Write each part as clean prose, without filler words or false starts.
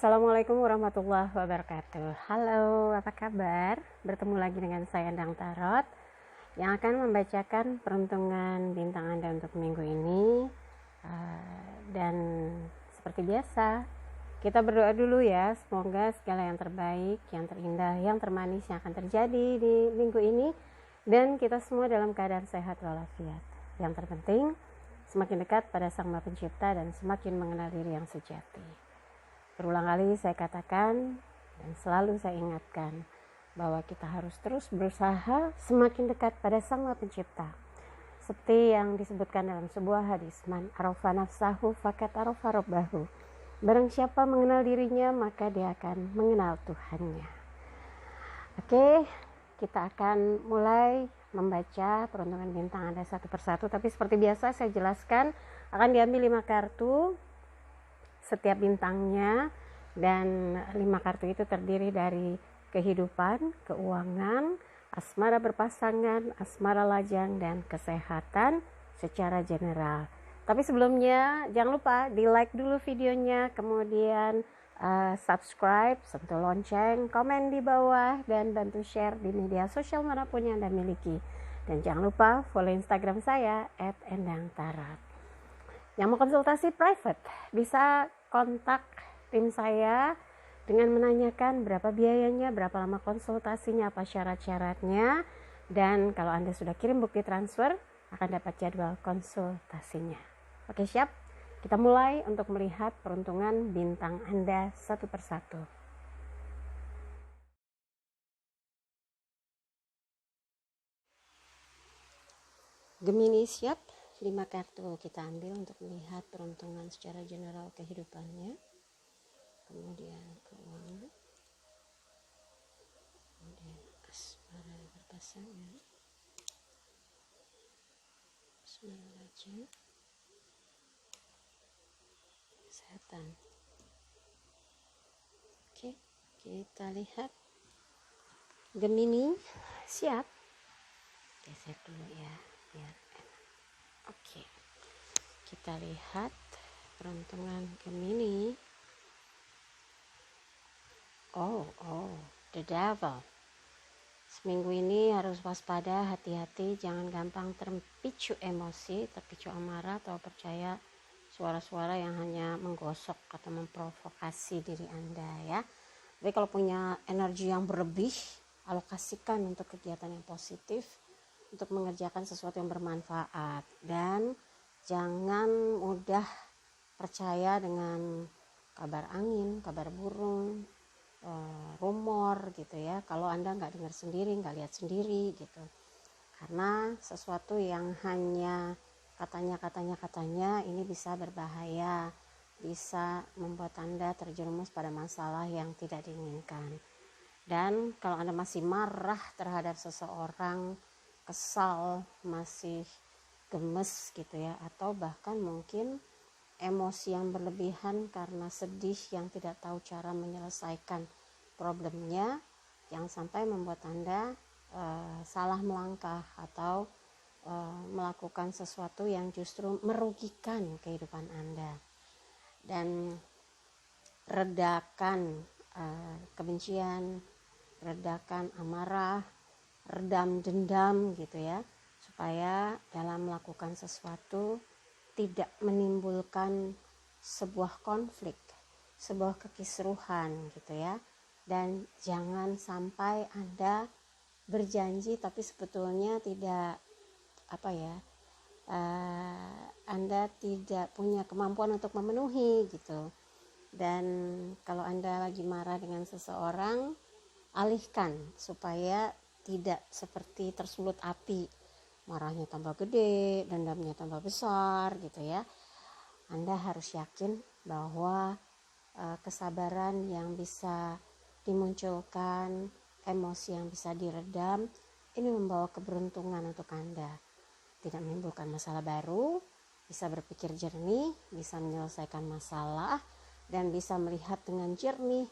Assalamualaikum warahmatullahi wabarakatuh. Halo, apa kabar? Bertemu lagi dengan saya Endang Tarot yang akan membacakan peruntungan bintang Anda untuk minggu ini. Dan seperti biasa, kita berdoa dulu ya. Semoga segala yang terbaik, yang terindah, yang termanis yang akan terjadi di minggu ini, dan kita semua dalam keadaan sehat walafiat. Yang terpenting, semakin dekat pada Sang Maha Pencipta dan semakin mengenal diri yang sejati. Berulang kali saya katakan dan selalu saya ingatkan bahwa kita harus terus berusaha semakin dekat pada Sang Maha Pencipta. Seperti yang disebutkan dalam sebuah hadis, man arafa nafsahu faqad arafa rabbahu. Barang siapa mengenal dirinya, maka dia akan mengenal Tuhannya. Oke, kita akan mulai membaca peruntungan bintang Anda satu persatu. Tapi seperti biasa saya jelaskan, akan diambil 5 kartu setiap bintangnya, dan 5 kartu itu terdiri dari kehidupan, keuangan, asmara berpasangan, asmara lajang, dan kesehatan secara general. Tapi sebelumnya jangan lupa di like dulu videonya, kemudian subscribe, sentuh lonceng, komen di bawah, dan bantu share di media sosial manapun yang Anda miliki. Dan jangan lupa follow Instagram saya @endangtarot. Yang mau konsultasi private bisa kontak tim saya dengan menanyakan berapa biayanya, berapa lama konsultasinya, apa syarat-syaratnya, dan kalau Anda sudah kirim bukti transfer akan dapat jadwal konsultasinya. Oke, siap? Kita mulai untuk melihat peruntungan bintang Anda satu persatu. Gemini, siap? 5 kartu kita ambil untuk melihat peruntungan secara general kehidupannya, kemudian keuangan, kemudian asmara berpasangan, asmara lajang, kesehatan. Oke, kita lihat. Gemini, siap? Geser dulu ya biar enak. Oke, kita lihat peruntungan Gemini. Oh, the devil. Seminggu ini harus waspada, hati-hati, jangan gampang terpicu emosi, terpicu amarah, atau percaya suara-suara yang hanya menggosok atau memprovokasi diri Anda ya. Tapi kalau punya energi yang berlebih, alokasikan untuk kegiatan yang positif, untuk mengerjakan sesuatu yang bermanfaat, dan jangan mudah percaya dengan kabar angin, kabar burung, rumor gitu ya. Kalau Anda nggak dengar sendiri, nggak lihat sendiri gitu, karena sesuatu yang hanya katanya ini bisa berbahaya, bisa membuat Anda terjerumus pada masalah yang tidak diinginkan. Dan kalau Anda masih marah terhadap seseorang, kesal, masih gemes gitu ya, atau bahkan mungkin emosi yang berlebihan karena sedih yang tidak tahu cara menyelesaikan problemnya, yang sampai membuat Anda salah melangkah atau melakukan sesuatu yang justru merugikan kehidupan Anda. Dan redakan kebencian, redakan amarah, redam dendam gitu ya, supaya dalam melakukan sesuatu tidak menimbulkan sebuah konflik, sebuah kekisruhan gitu ya. Dan jangan sampai Anda berjanji tapi sebetulnya tidak Anda tidak punya kemampuan untuk memenuhi gitu. Dan kalau Anda lagi marah dengan seseorang, alihkan supaya tidak seperti tersulut api, marahnya tambah gede, dendamnya tambah besar gitu ya. Anda harus yakin bahwa kesabaran yang bisa dimunculkan, emosi yang bisa diredam, ini membawa keberuntungan untuk Anda. Tidak menimbulkan masalah baru, bisa berpikir jernih, bisa menyelesaikan masalah, dan bisa melihat dengan jernih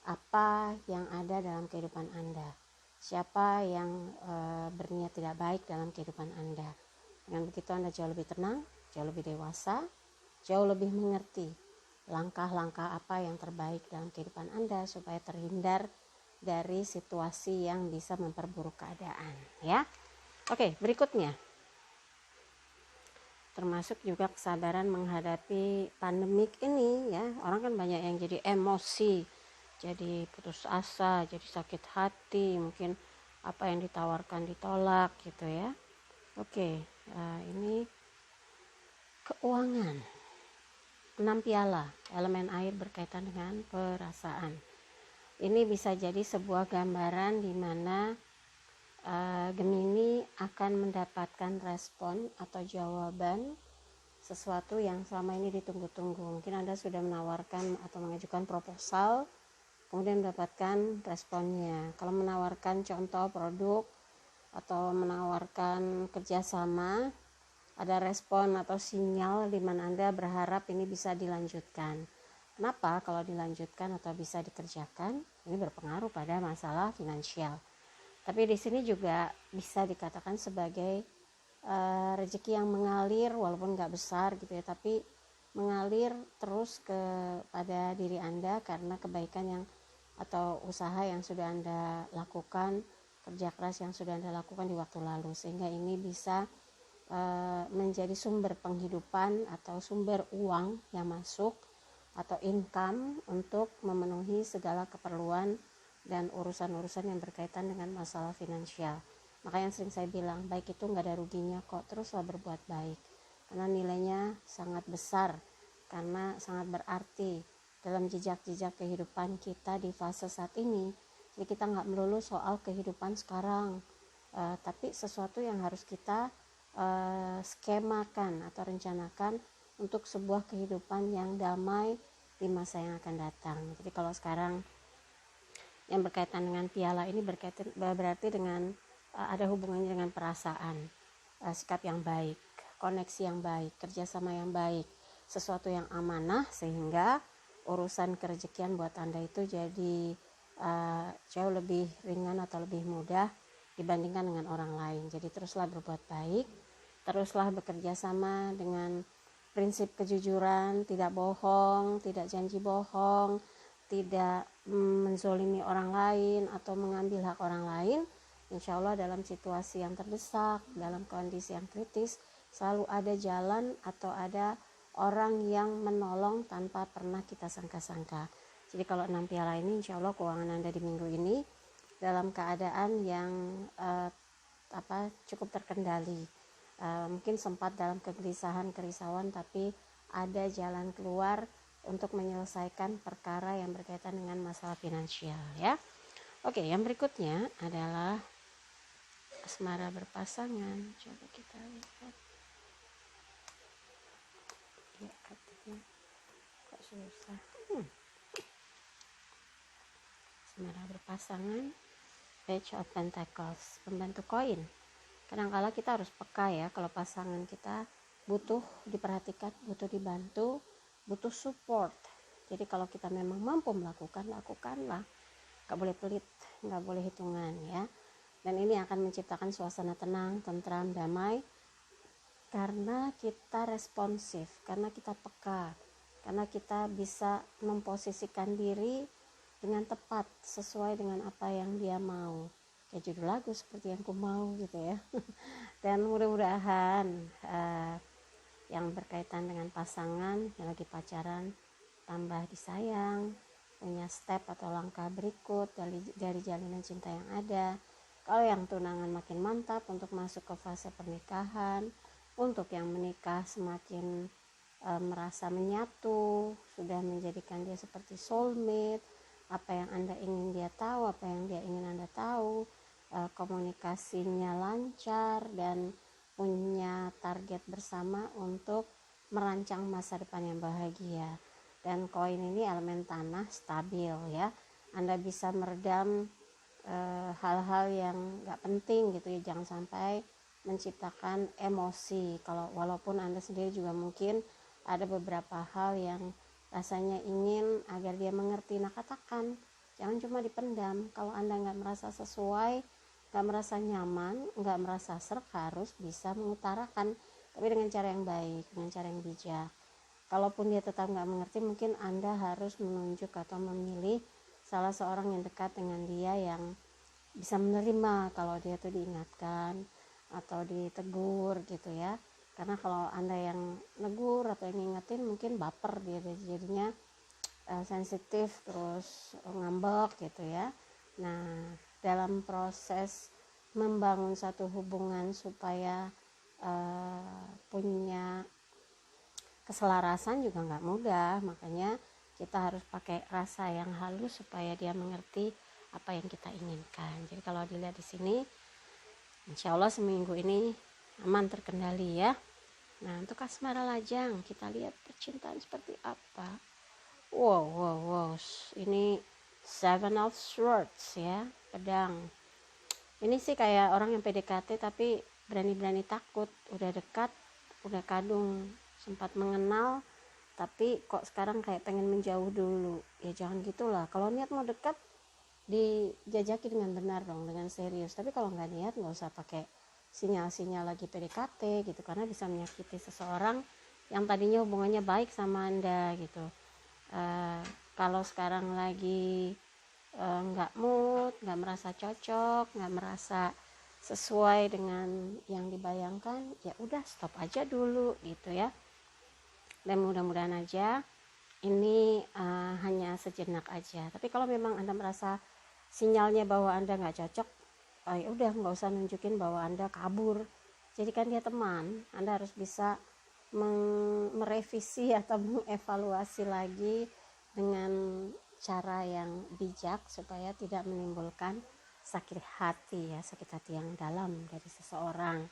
apa yang ada dalam kehidupan Anda, siapa yang berniat tidak baik dalam kehidupan Anda. Dengan begitu Anda jauh lebih tenang, jauh lebih dewasa, jauh lebih mengerti langkah-langkah apa yang terbaik dalam kehidupan Anda supaya terhindar dari situasi yang bisa memperburuk keadaan, ya. Oke, berikutnya termasuk juga kesabaran menghadapi pandemik ini, ya. Orang kan banyak yang jadi emosi, jadi putus asa, jadi sakit hati, mungkin apa yang ditawarkan ditolak gitu ya. Oke, ini keuangan. 6 piala, elemen air berkaitan dengan perasaan. Ini bisa jadi sebuah gambaran di mana Gemini akan mendapatkan respon atau jawaban sesuatu yang selama ini ditunggu-tunggu. Mungkin Anda sudah menawarkan atau mengajukan proposal, kemudian mendapatkan responnya. Kalau menawarkan contoh produk atau menawarkan kerjasama, ada respon atau sinyal di mana Anda berharap ini bisa dilanjutkan. Kenapa? Kalau dilanjutkan atau bisa dikerjakan, ini berpengaruh pada masalah finansial. Tapi di sini juga bisa dikatakan sebagai rezeki yang mengalir, walaupun nggak besar gitu ya, tapi mengalir terus kepada diri Anda karena kebaikan yang atau usaha yang sudah Anda lakukan, kerja keras yang sudah Anda lakukan di waktu lalu, sehingga ini bisa menjadi sumber penghidupan atau sumber uang yang masuk atau income untuk memenuhi segala keperluan dan urusan-urusan yang berkaitan dengan masalah finansial. Maka yang sering saya bilang, baik itu nggak ada ruginya kok, teruslah berbuat baik karena nilainya sangat besar, karena sangat berarti dalam jejak-jejak kehidupan kita di fase saat ini. Jadi kita nggak melulu soal kehidupan sekarang, tapi sesuatu yang harus kita skemakan atau rencanakan untuk sebuah kehidupan yang damai di masa yang akan datang. Jadi kalau sekarang yang berkaitan dengan piala ini berarti dengan ada hubungannya dengan perasaan, sikap yang baik, koneksi yang baik, kerjasama yang baik, sesuatu yang amanah, sehingga urusan kerejekian buat Anda itu jadi jauh lebih ringan atau lebih mudah dibandingkan dengan orang lain. Jadi teruslah berbuat baik, teruslah bekerja sama dengan prinsip kejujuran, tidak bohong, tidak janji bohong, tidak menzolimi orang lain atau mengambil hak orang lain. Insya Allah dalam situasi yang terdesak, dalam kondisi yang kritis, selalu ada jalan atau ada orang yang menolong tanpa pernah kita sangka-sangka. Jadi kalau 6 piala ini, insya Allah keuangan Anda di minggu ini dalam keadaan yang cukup terkendali. Mungkin sempat dalam kegelisahan, kerisauan, tapi ada jalan keluar untuk menyelesaikan perkara yang berkaitan dengan masalah finansial, ya. Oke, yang berikutnya adalah asmara berpasangan. Coba kita lihat. Ya, katanya kok susah. Asmara berpasangan, Page of Pentacles, pembantu koin. Kadang-kala kita harus peka ya, kalau pasangan kita butuh diperhatikan, butuh dibantu, butuh support. Jadi kalau kita memang mampu melakukan, lakukanlah. Gak boleh pelit, gak boleh hitungan ya. Dan ini akan menciptakan suasana tenang, tentram, damai, karena kita responsif, karena kita peka, karena kita bisa memposisikan diri dengan tepat sesuai dengan apa yang dia mau. Kayak judul lagu seperti yang ku mau gitu ya. Dan mudah-mudahan yang berkaitan dengan pasangan yang lagi pacaran tambah disayang, punya step atau langkah berikut dari jalinan cinta yang ada. Kalau yang tunangan makin mantap untuk masuk ke fase pernikahan, untuk yang menikah semakin merasa menyatu, sudah menjadikan dia seperti soulmate, apa yang Anda ingin dia tahu, apa yang dia ingin Anda tahu, komunikasinya lancar dan punya target bersama untuk merancang masa depan yang bahagia. Dan koin ini elemen tanah, stabil ya. Anda bisa meredam hal-hal yang gak penting gitu ya, jangan sampai menciptakan emosi. Kalau walaupun Anda sendiri juga mungkin ada beberapa hal yang rasanya ingin agar dia mengerti, nah katakan, jangan cuma dipendam. Kalau Anda gak merasa sesuai, gak merasa nyaman, gak merasa serk, harus bisa mengutarakan, tapi dengan cara yang baik, dengan cara yang bijak. Kalaupun dia tetap nggak mengerti, mungkin Anda harus menunjuk atau memilih salah seorang yang dekat dengan dia yang bisa menerima kalau dia tuh diingatkan atau ditegur gitu ya. Karena kalau Anda yang negur atau yang ngingetin, mungkin baper dia jadinya sensitif, terus ngambek gitu ya. Nah, dalam proses membangun satu hubungan supaya punya keselarasan juga nggak mudah, makanya kita harus pakai rasa yang halus supaya dia mengerti apa yang kita inginkan. Jadi kalau dilihat di sini, insya Allah seminggu ini aman, terkendali ya. Nah, untuk asmara lajang, kita lihat percintaan seperti apa. Wow, ini Seven of Swords ya, pedang. Ini sih kayak orang yang PDKT tapi berani-berani takut, udah dekat, udah kadung, sempat mengenal, tapi kok sekarang kayak pengen menjauh dulu. Ya jangan gitulah, kalau niat mau dekat dijajaki dengan benar dong, dengan serius. Tapi kalau nggak niat, nggak usah pakai sinyal-sinyal lagi PDKT gitu, karena bisa menyakiti seseorang yang tadinya hubungannya baik sama Anda gitu. Kalau sekarang lagi nggak mood, nggak merasa cocok, nggak merasa sesuai dengan yang dibayangkan, ya udah stop aja dulu gitu ya. Dan mudah-mudahan aja ini hanya sejenak aja. Tapi kalau memang Anda merasa sinyalnya bahwa Anda nggak cocok, ya udah nggak usah nunjukin bahwa Anda kabur. Jadikan dia teman. Anda harus bisa merevisi atau mengevaluasi lagi dengan cara yang bijak supaya tidak menimbulkan sakit hati ya, sakit hati yang dalam dari seseorang.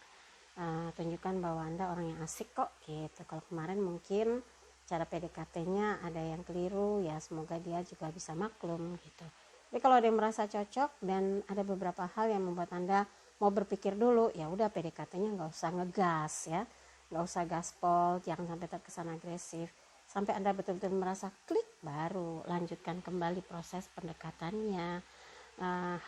Tunjukkan bahwa Anda orang yang asik kok gitu. Kalau kemarin mungkin cara PDKT-nya ada yang keliru, ya semoga dia juga bisa maklum gitu. Tapi kalau ada yang merasa cocok dan ada beberapa hal yang membuat Anda mau berpikir dulu, ya udah PDKT-nya nggak usah ngegas ya, nggak usah gaspol, jangan sampai terkesan agresif. Sampai Anda betul-betul merasa klik, baru lanjutkan kembali proses pendekatannya.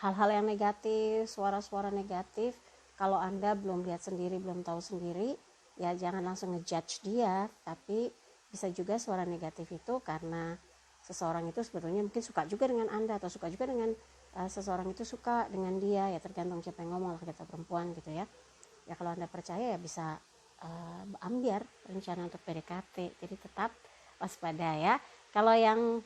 Hal-hal yang negatif, suara-suara negatif, kalau Anda belum lihat sendiri, belum tahu sendiri, ya jangan langsung ngejudge dia. Tapi bisa juga suara negatif itu karena seseorang itu sebetulnya mungkin suka juga dengan Anda, atau suka juga dengan seseorang itu suka dengan dia, ya tergantung siapa yang ngomong, laki atau perempuan gitu ya. Ya kalau Anda percaya ya bisa ambiar rencana untuk PDKT. Jadi tetap waspada ya. Kalau yang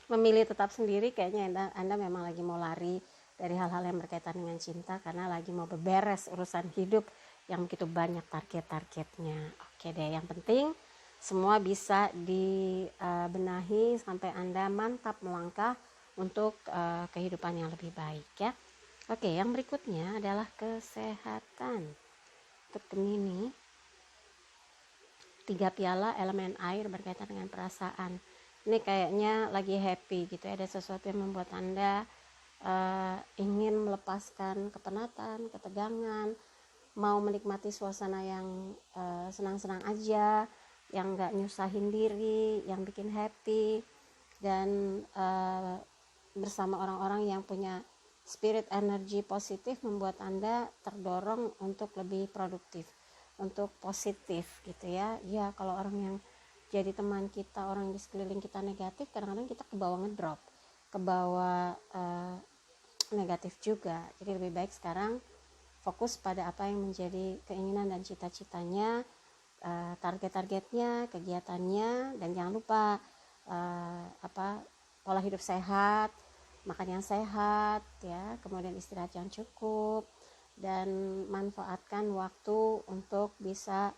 memilih tetap sendiri, kayaknya Anda memang lagi mau lari dari hal-hal yang berkaitan dengan cinta, karena lagi mau beberes urusan hidup yang begitu banyak target-targetnya. Oke deh, yang penting semua bisa dibenahi sampai Anda mantap melangkah untuk kehidupan yang lebih baik ya. Oke, yang berikutnya adalah kesehatan. Untuk Gemini, 3 piala elemen air berkaitan dengan perasaan. Ini kayaknya lagi happy gitu ya, ada sesuatu yang membuat Anda ingin melepaskan kepenatan, ketegangan, mau menikmati suasana yang senang-senang aja, yang gak nyusahin diri, yang bikin happy, dan bersama orang-orang yang punya spirit energi positif membuat Anda terdorong untuk lebih produktif, untuk positif gitu ya. Ya kalau orang yang jadi teman kita, orang di sekeliling kita negatif, kadang-kadang kita kebawa ngedrop, kebawa negatif juga. Jadi lebih baik sekarang fokus pada apa yang menjadi keinginan dan cita-citanya, target-targetnya, kegiatannya, dan jangan lupa pola hidup sehat, makan yang sehat ya, kemudian istirahat yang cukup, dan manfaatkan waktu untuk bisa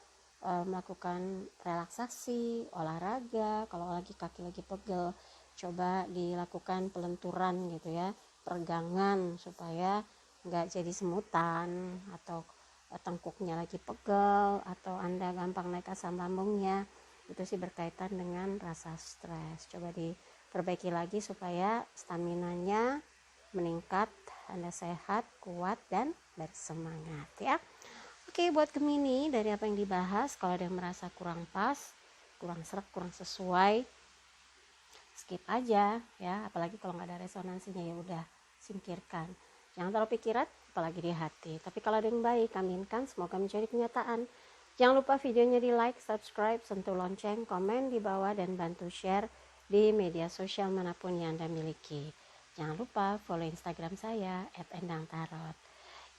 melakukan relaksasi, olahraga. Kalau lagi kaki lagi pegel, coba dilakukan pelenturan gitu ya, peregangan supaya nggak jadi semutan, atau tengkuknya lagi pegel, atau Anda gampang naik asam lambungnya. Itu sih berkaitan dengan rasa stres. Coba diperbaiki lagi supaya staminanya meningkat, Anda sehat, kuat, dan bersemangat ya. Oke, buat Gemini, dari apa yang dibahas, kalau ada yang merasa kurang pas, kurang serak, kurang sesuai, skip aja ya. Apalagi kalau nggak ada resonansinya, ya udah singkirkan. Jangan terlalu pikiran, apalagi di hati. Tapi kalau ada yang baik, aminkan, semoga menjadi kenyataan. Jangan lupa videonya di like, subscribe, sentuh lonceng, komen di bawah, dan bantu share di media sosial manapun yang Anda miliki. Jangan lupa follow Instagram saya @endangtarot.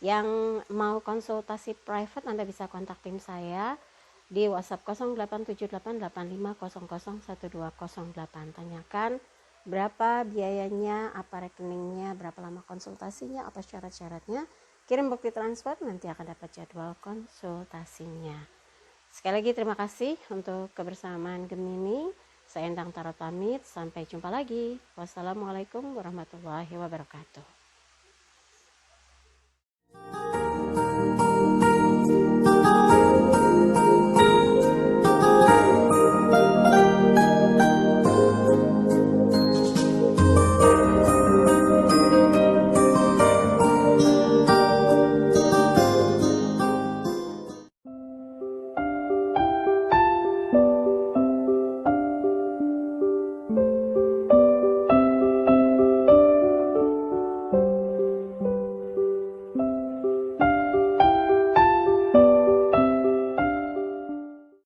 Yang mau konsultasi private Anda bisa kontak tim saya di WhatsApp 087885001208. Tanyakan berapa biayanya, apa rekeningnya, berapa lama konsultasinya, apa syarat-syaratnya. Kirim bukti transfer, nanti akan dapat jadwal konsultasinya. Sekali lagi terima kasih untuk kebersamaan Gemini. Saya Endang Tarot pamit, sampai jumpa lagi. Wassalamualaikum warahmatullahi wabarakatuh.